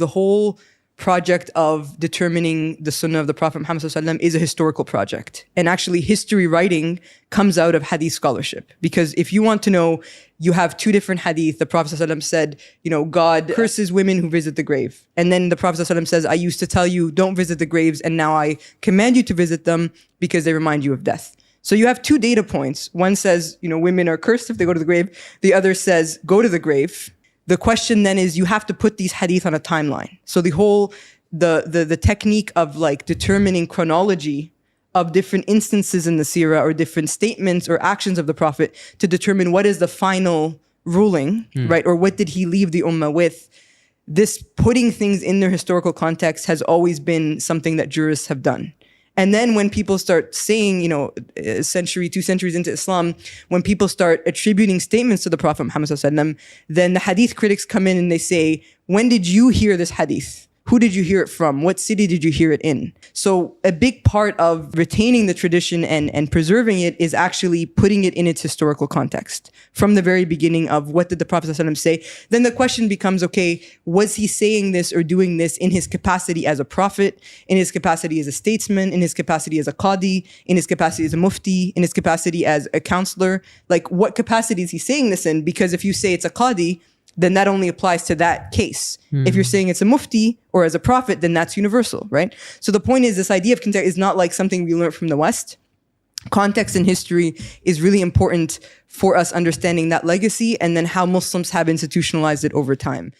the whole project of determining the sunnah of the Prophet Muhammad ﷺ is a historical project. And actually history writing comes out of hadith scholarship. Because if you want to know, you have two different hadith. The Prophet ﷺ said, God curses women who visit the grave. And then the Prophet ﷺ says, I used to tell you, don't visit the graves, and now I command you to visit them because they remind you of death. So you have two data points. One says, women are cursed if they go to the grave. The other says, go to the grave. The question then is, you have to put these hadith on a timeline. So the technique of like determining chronology of different instances in the seerah or different statements or actions of the Prophet to determine what is the final ruling, right? Or what did he leave the ummah with? This putting things in their historical context has always been something that jurists have done. And then when people start saying, a century, 2 centuries into Islam, when people start attributing statements to the Prophet Muhammad ﷺ, then the hadith critics come in and they say, when did you hear this hadith? Who did you hear it from? What city did you hear it in? So a big part of retaining the tradition and preserving it is actually putting it in its historical context. From the very beginning of what did the Prophet ﷺ say? Then the question becomes, okay, was he saying this or doing this in his capacity as a prophet, in his capacity as a statesman, in his capacity as a qadi, in his capacity as a mufti, in his capacity as a counselor? Like, what capacity is he saying this in? Because if you say it's a qadi, then that only applies to that case. If you're saying it's a mufti or as a prophet, then that's universal, right? So the point is, this idea of context is not like something we learned from the West. Context in history is really important for us understanding that legacy and then how Muslims have institutionalized it over time.